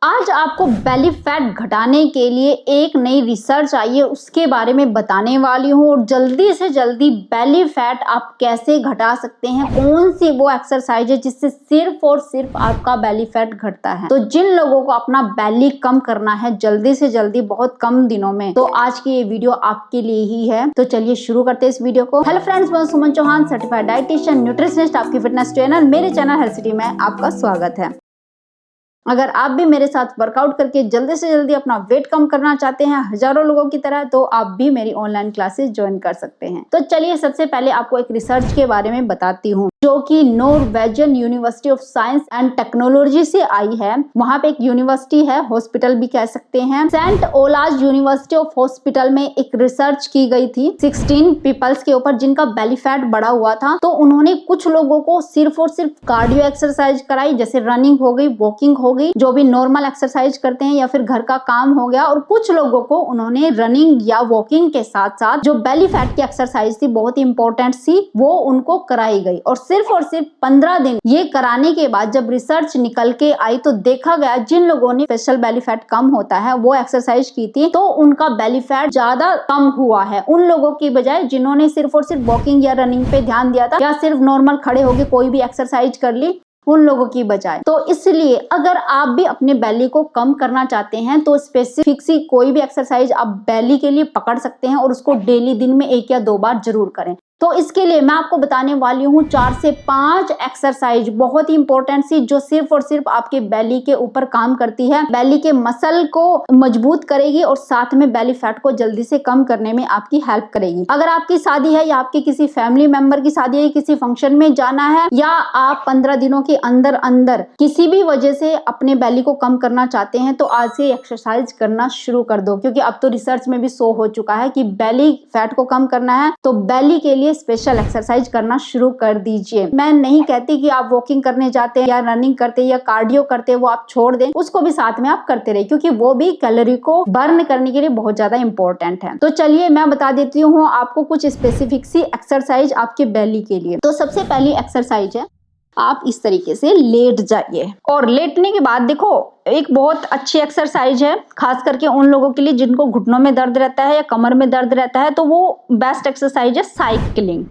आज आपको belly fat घटाने के लिए एक नई रिसर्च आई है, उसके बारे में बताने वाली हूँ। और जल्दी से जल्दी बेली फैट आप कैसे घटा सकते हैं, कौन सी वो एक्सरसाइज है जिससे सिर्फ और सिर्फ आपका बेली फैट घटता है। तो जिन लोगों को अपना बेली कम करना है जल्दी से जल्दी बहुत कम दिनों में, तो आज की ये वीडियो आपके लिए ही है। तो चलिए शुरू करते हैं इस वीडियो को। हेलो फ्रेंड्स, मैं सुमन चौहान, सर्टिफाइड डाइटिशियन, न्यूट्रिशनिस्ट, आपकी फिटनेस ट्रेनर। मेरे चैनल हेल्थ सिटी में आपका स्वागत है। अगर आप भी मेरे साथ वर्कआउट करके जल्दी से जल्दी अपना वेट कम करना चाहते हैं हजारों लोगों की तरह, तो आप भी मेरी ऑनलाइन क्लासेस ज्वाइन कर सकते हैं। तो चलिए सबसे पहले आपको एक रिसर्च के बारे में बताती हूँ, जो कि Norwegian university of science and technology से आई है। वहां पे एक यूनिवर्सिटी है, हॉस्पिटल भी कह सकते हैं। सेंट ओलाज यूनिवर्सिटी ऑफ हॉस्पिटल में एक रिसर्च की गई थी 16 पीपल्स के ऊपर जिनका बेली फैट बढ़ा हुआ था। तो उन्होंने कुछ लोगों को सिर्फ और सिर्फ कार्डियो एक्सरसाइज कराई, जैसे रनिंग हो गई, वॉकिंग हो गई, जो भी नॉर्मल एक्सरसाइज करते हैं, या फिर घर का काम हो गया। और कुछ लोगों को उन्होंने रनिंग या वॉकिंग के साथ साथ जो बेली फैट की एक्सरसाइज थी, बहुत ही इंपॉर्टेंट सी, वो उनको कराई गई। और सिर्फ 15 दिन ये कराने के बाद जब रिसर्च निकल के आई, तो देखा गया जिन लोगों ने स्पेशल बेली फैट कम होता है वो एक्सरसाइज की थी, तो उनका बेली फैट ज्यादा कम हुआ है उन लोगों की बजाय जिन्होंने सिर्फ और सिर्फ वॉकिंग या रनिंग पे ध्यान दिया था, या सिर्फ नॉर्मल खड़े होके कोई भी एक्सरसाइज कर ली उन लोगों की बजाय। तो इसलिए अगर आप भी अपने बेली को कम करना चाहते हैं तो स्पेसिफिक सी कोई भी एक्सरसाइज आप बेली के लिए पकड़ सकते हैं, और उसको डेली दिन में 1 या 2 बार जरूर करें। तो इसके लिए मैं आपको बताने वाली हूँ 4 से 5 एक्सरसाइज, बहुत ही इंपॉर्टेंट सी, जो सिर्फ और सिर्फ आपके बेली के ऊपर काम करती है, बेली के मसल को मजबूत करेगी और साथ में बेली फैट को जल्दी से कम करने में आपकी हेल्प करेगी। अगर आपकी शादी है, या आपके किसी फैमिली मेंबर की शादी है, किसी फंक्शन में जाना है, या आप 15 दिनों के अंदर अंदर किसी भी वजह से अपने बेली को कम करना चाहते हैं, तो आज से एक्सरसाइज करना शुरू कर दो। क्योंकि अब तो रिसर्च में भी शो हो चुका है कि बेली फैट को कम करना है तो बेली के लिए स्पेशल एक्सरसाइज करना शुरू कर दीजिए। मैं नहीं कहती कि आप वॉकिंग करने जाते हैं या रनिंग करते हैं या कार्डियो करते हैं वो आप छोड़ दें, उसको भी साथ में आप करते रहिए, क्योंकि वो भी कैलोरी को बर्न करने के लिए बहुत ज्यादा इंपॉर्टेंट है। तो चलिए मैं बता देती हूँ आपको कुछ स्पेसिफिक सी एक्सरसाइज आपके बेली के लिए। तो सबसे पहली एक्सरसाइज है, आप इस तरीके से लेट जाइए। और लेटने के बाद देखो, एक बहुत अच्छी एक्सरसाइज है खास करके उन लोगों के लिए जिनको घुटनों में दर्द रहता है या कमर में दर्द रहता है, तो वो बेस्ट एक्सरसाइज है साइकिलिंग।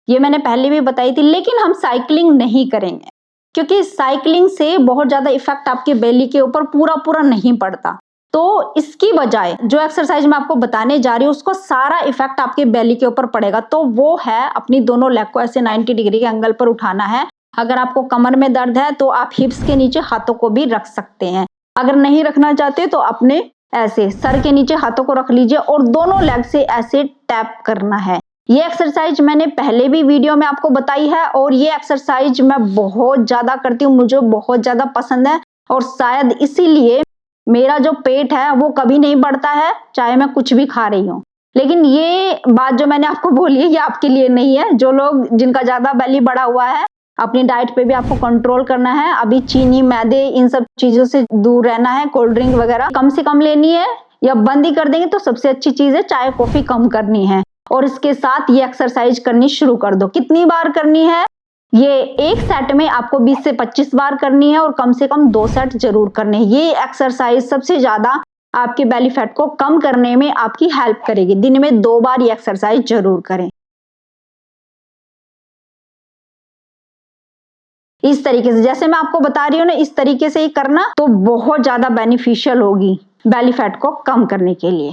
ये मैंने पहले भी बताई थी, लेकिन हम साइकिलिंग नहीं करेंगे क्योंकि साइकिलिंग से बहुत ज्यादा इफेक्ट आपके बेली के ऊपर पूरा नहीं पड़ता। तो इसकी बजाय जो एक्सरसाइज मैं आपको बताने जा रही हूँ, उसको सारा इफेक्ट आपके बेली के ऊपर पड़ेगा। तो वो है अपनी दोनों लेग को ऐसे 90 डिग्री के एंगल पर उठाना है। अगर आपको कमर में दर्द है तो आप हिप्स के नीचे हाथों को भी रख सकते हैं। अगर नहीं रखना चाहते तो अपने ऐसे सर के नीचे हाथों को रख लीजिए और दोनों लेग से ऐसे टैप करना है। ये एक्सरसाइज मैंने पहले भी वीडियो में आपको बताई है, और ये एक्सरसाइज मैं बहुत ज्यादा करती हूँ, मुझे बहुत ज्यादा पसंद है। और शायद इसीलिए मेरा जो पेट है वो कभी नहीं बढ़ता है, चाहे मैं कुछ भी खा रही हूँ। लेकिन ये बात जो मैंने आपको बोली है, ये आपके लिए नहीं है। जो लोग जिनका ज्यादा बेली बढ़ा हुआ है, अपनी डाइट पे भी आपको कंट्रोल करना है। अभी चीनी, मैदे, इन सब चीजों से दूर रहना है। कोल्ड ड्रिंक वगैरह कम से कम लेनी है, या बंद ही कर देंगे तो सबसे अच्छी चीज है, चाय कॉफी कम करनी है। और इसके साथ ये एक्सरसाइज करनी शुरू कर दो। कितनी बार करनी है? ये एक सेट में आपको 20 से 25 बार करनी है, और कम से कम 2 सेट जरूर करने हैं। ये एक्सरसाइज सबसे ज्यादा आपके बेली फैट को कम करने में आपकी हेल्प करेगी। दिन में 2 बार ये एक्सरसाइज जरूर करें। इस तरीके से जैसे मैं आपको बता रही हूँ ना, इस तरीके से ही करना, तो बहुत ज्यादा बेनिफिशियल होगी बेली फैट को कम करने के लिए।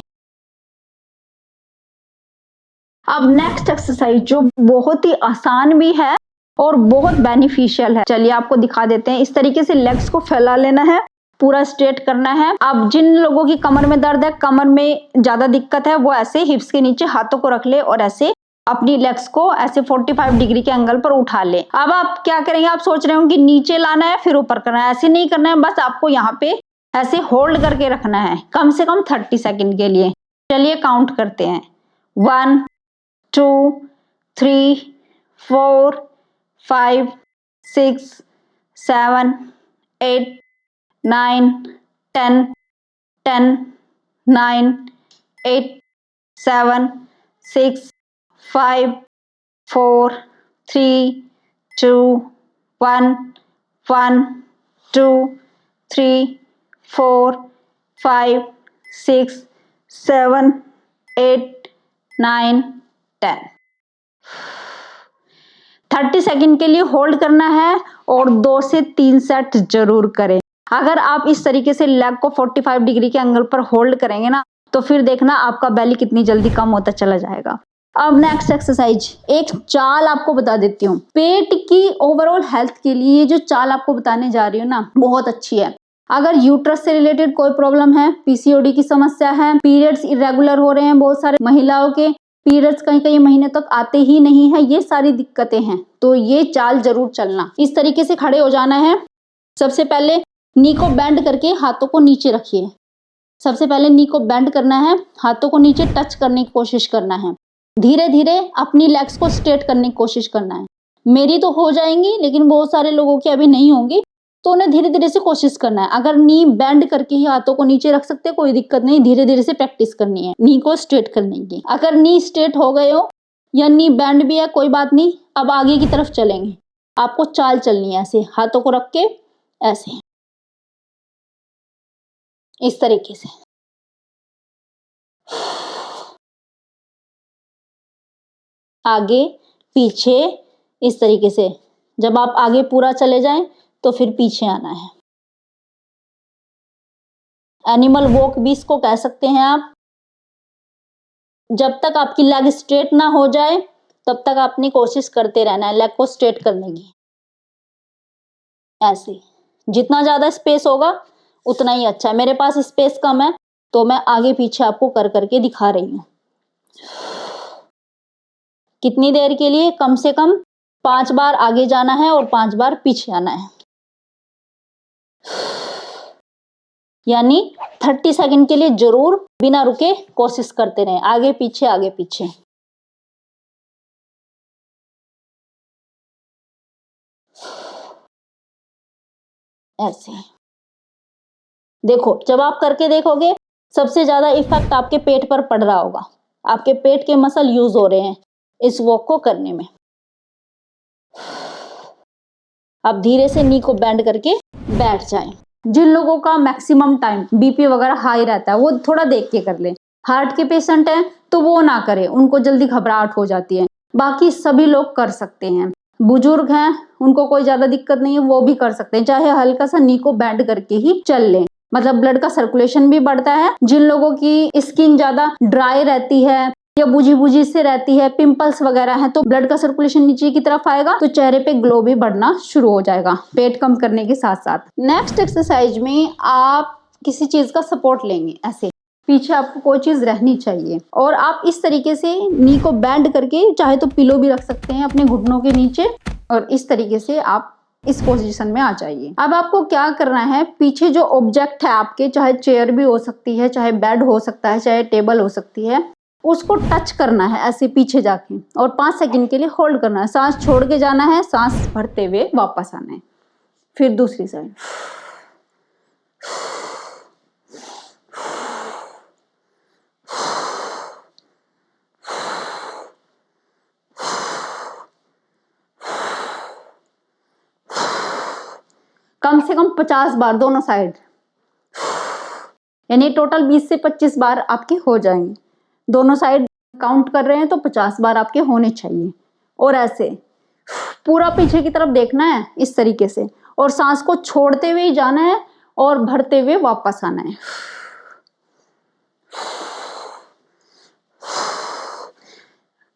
अब नेक्स्ट एक्सरसाइज जो बहुत ही आसान भी है और बहुत बेनिफिशियल है, चलिए आपको दिखा देते हैं। इस तरीके से लेग्स को फैला लेना है, पूरा स्ट्रेट करना है। अब जिन लोगों की कमर में दर्द है, कमर में ज्यादा दिक्कत है, वो ऐसे हिप्स के नीचे हाथों को रख ले और ऐसे अपनी लेग्स को ऐसे 45 डिग्री के एंगल पर उठा ले। अब आप क्या करेंगे, आप सोच रहे हो कि नीचे लाना है फिर ऊपर करना है, ऐसे नहीं करना है। बस आपको यहाँ पे ऐसे होल्ड करके रखना है कम से कम 30 सेकंड के लिए। चलिए काउंट करते हैं, 1 2 3 4 5 6 7 8 9 10 10 9 8 7 6 5 4 3 2 1 1 2 3 4 5 6 7 8 9 10। 30 सेकंड के लिए होल्ड करना है और 2 से 3 सेट जरूर करें। अगर आप इस तरीके से लेग को 45 डिग्री के एंगल पर होल्ड करेंगे ना, तो फिर देखना आपका बेली कितनी जल्दी कम होता चला जाएगा। अब नेक्स्ट एक्सरसाइज, एक चाल आपको बता देती हूँ। पेट की ओवरऑल हेल्थ के लिए जो चाल आपको बताने जा रही हूँ ना, बहुत अच्छी है। अगर यूट्रस से रिलेटेड कोई प्रॉब्लम है, पीसीओडी की समस्या है, पीरियड्स इरेगुलर हो रहे हैं, बहुत सारे महिलाओं के पीरियड्स कई कई महीने तक आते ही नहीं है, ये सारी दिक्कतें हैं, तो ये चाल जरूर चलना। इस तरीके से खड़े हो जाना है। सबसे पहले नी को बेंड करके हाथों को नीचे रखिए। सबसे पहले नी को बेंड करना है, हाथों को नीचे टच करने की कोशिश करना है। धीरे धीरे अपनी लेग्स को स्ट्रेट करने की कोशिश करना है। मेरी तो हो जाएंगी, लेकिन बहुत सारे लोगों की अभी नहीं होंगी, तो उन्हें धीरे धीरे से कोशिश करना है। अगर नी बेंड करके ही हाथों को नीचे रख सकते, कोई दिक्कत नहीं, धीरे धीरे से प्रैक्टिस करनी है नी को स्ट्रेट करने की। अगर नी स्ट्रेट हो गए हो या नी बेंड भी है, कोई बात नहीं, अब आगे की तरफ चलेंगे। आपको चाल चलनी है ऐसे, हाथों को रख के ऐसे, इस तरीके से। आगे पीछे इस तरीके से। जब आप आगे पूरा चले जाएं तो फिर पीछे आना है। एनिमल वॉक भी इसको कह सकते हैं आप। जब तक आपकी लेग स्ट्रेट ना हो जाए तब तक अपनी कोशिश करते रहना है लेग को स्ट्रेट करने की। ऐसे जितना ज्यादा स्पेस होगा उतना ही अच्छा है। मेरे पास स्पेस कम है तो मैं आगे पीछे आपको कर करके दिखा रही हूँ। कितनी देर के लिए? कम से कम 5 बार आगे जाना है और 5 बार पीछे आना है, यानी 30 सेकंड के लिए जरूर बिना रुके कोशिश करते रहें, आगे पीछे आगे पीछे। ऐसे देखो, जब आप करके देखोगे सबसे ज्यादा इफेक्ट आपके पेट पर पड़ रहा होगा। आपके पेट के मसल यूज हो रहे हैं इस वॉक को करने में। अब धीरे से नी को बेंड करके बैठ जाएं। जिन लोगों का मैक्सिमम टाइम बीपी वगैरह हाई रहता है वो थोड़ा देख के कर लें। हार्ट के पेशेंट हैं तो वो ना करें, उनको जल्दी घबराहट हो जाती है। बाकी सभी लोग कर सकते हैं। बुजुर्ग हैं, उनको कोई ज्यादा दिक्कत नहीं है, वो भी कर सकते हैं, चाहे हल्का सा नी को बेंड करके ही चल लें। मतलब ब्लड का सर्कुलेशन भी बढ़ता है। जिन लोगों की स्किन ज्यादा ड्राई रहती है या बुझी बुझी से रहती है, पिंपल्स वगैरह हैं, तो ब्लड का सर्कुलेशन नीचे की तरफ आएगा तो चेहरे पे ग्लो भी बढ़ना शुरू हो जाएगा, पेट कम करने के साथ साथ। नेक्स्ट एक्सरसाइज में आप किसी चीज का सपोर्ट लेंगे। ऐसे पीछे आपको कोई चीज रहनी चाहिए और आप इस तरीके से नी को बेंड करके, चाहे तो पिलो भी रख सकते हैं अपने घुटनों के नीचे, और इस तरीके से आप इस पोजीशन में आ जाइए। अब आपको क्या करना है, पीछे जो ऑब्जेक्ट है आपके, चाहे चेयर भी हो सकती है, चाहे बेड हो सकता है, चाहे टेबल हो सकती है, उसको टच करना है ऐसे पीछे जाके और 5 सेकंड के लिए होल्ड करना है। सांस छोड़ के जाना है, सांस भरते हुए वापस आना है। फिर दूसरी साइड। कम से कम 50 बार दोनों साइड, यानी टोटल 20 से 25 बार आपके हो जाएंगे। दोनों साइड काउंट कर रहे हैं तो 50 बार आपके होने चाहिए। और ऐसे पूरा पीछे की तरफ देखना है इस तरीके से, और सांस को छोड़ते हुए जाना है और भरते हुए वापस आना है।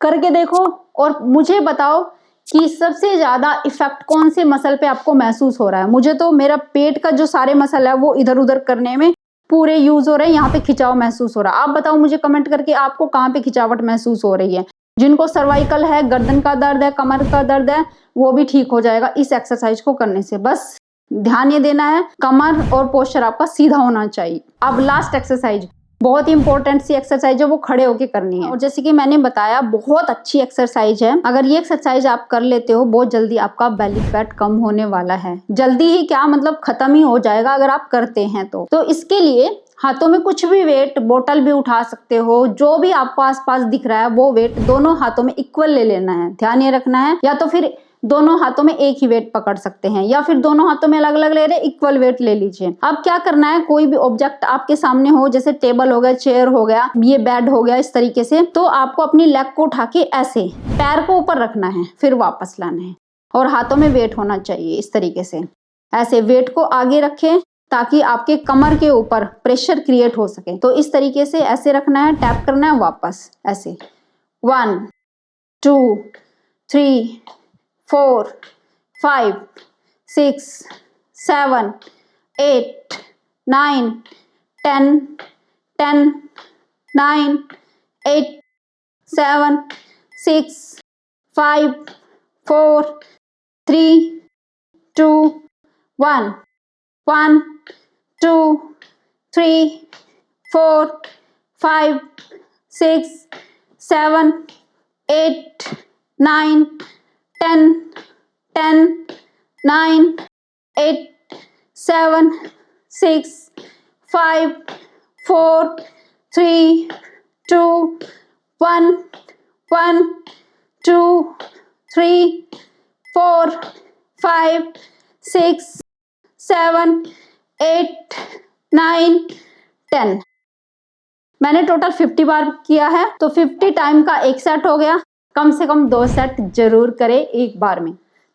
करके देखो और मुझे बताओ कि सबसे ज्यादा इफेक्ट कौन से मसल पे आपको महसूस हो रहा है। मुझे तो मेरा पेट का जो सारे मसल है वो इधर उधर करने में पूरे यूज हो रहे हैं, यहाँ पे खिंचाव महसूस हो रहा है। आप बताओ मुझे कमेंट करके आपको कहाँ पे खिंचावट महसूस हो रही है। जिनको सर्वाइकल है, गर्दन का दर्द है, कमर का दर्द है, वो भी ठीक हो जाएगा इस एक्सरसाइज को करने से। बस ध्यान ये देना है, कमर और पोस्चर आपका सीधा होना चाहिए। अब लास्ट एक्सरसाइज, बहुत ही इंपॉर्टेंट सी एक्सरसाइज है, वो खड़े होके करनी है। और जैसे कि मैंने बताया, बहुत अच्छी एक्सरसाइज है। अगर ये एक्सरसाइज आप कर लेते हो, बहुत जल्दी आपका बेली फैट कम होने वाला है। जल्दी ही क्या, मतलब खत्म ही हो जाएगा अगर आप करते हैं तो इसके लिए हाथों में कुछ भी वेट, बोतल भी उठा सकते हो, जो भी आपको आसपास दिख रहा है वो वेट दोनों हाथों में इक्वल ले लेना है। ध्यान ये रखना है, या तो फिर दोनों हाथों में एक ही वेट पकड़ सकते हैं, या फिर दोनों हाथों में अलग अलग ले रहे, इक्वल वेट ले लीजिए। अब क्या करना है, कोई भी ऑब्जेक्ट आपके सामने हो, जैसे टेबल हो गया, चेयर हो गया, ये बेड हो गया, इस तरीके से, तो आपको अपनी लेग को उठा के ऐसे पैर को ऊपर रखना है, फिर वापस लाना है, और हाथों में वेट होना चाहिए इस तरीके से। ऐसे वेट को आगे रखें ताकि आपके कमर के ऊपर प्रेशर क्रिएट हो सके। तो इस तरीके से ऐसे रखना है, टैप करना है, वापस ऐसे 1 2 3 4 5 6 7 8 9 10 10 9 8 7 6 5 4 3 2 1 1 2 3 4 5 6 7 8 9 10 10 9 8 7 6 5 4 3 2 1 1 2 3 4 5 6 7 8 9 10। मैंने टोटल 50 बार किया है, तो 50 टाइम का एक सेट हो गया। कम से कम 2 सेट जरूर करें एक बार में।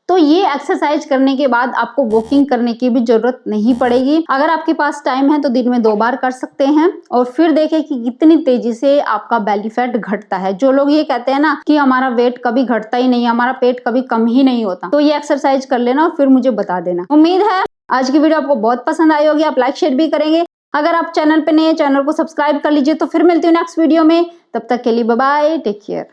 तो ये एक्सरसाइज करने के बाद आपको वॉकिंग करने की भी जरूरत नहीं पड़ेगी। अगर आपके पास टाइम है तो दिन में 2 बार कर सकते हैं, और फिर देखें कि कितनी तेजी से आपका बेली फैट घटता है। जो लोग ये कहते हैं ना कि हमारा वेट कभी घटता ही नहीं, हमारा पेट कभी कम ही नहीं होता, तो ये एक्सरसाइज कर लेना और फिर मुझे बता देना। उम्मीद है आज की वीडियो आपको बहुत पसंद आई होगी, आप लाइक शेयर भी करेंगे। अगर आप चैनल पे नए हैं, चैनल को सब्सक्राइब कर लीजिए। तो फिर मिलती हूँ नेक्स्ट वीडियो में, तब तक के लिए बाय बाय, टेक केयर।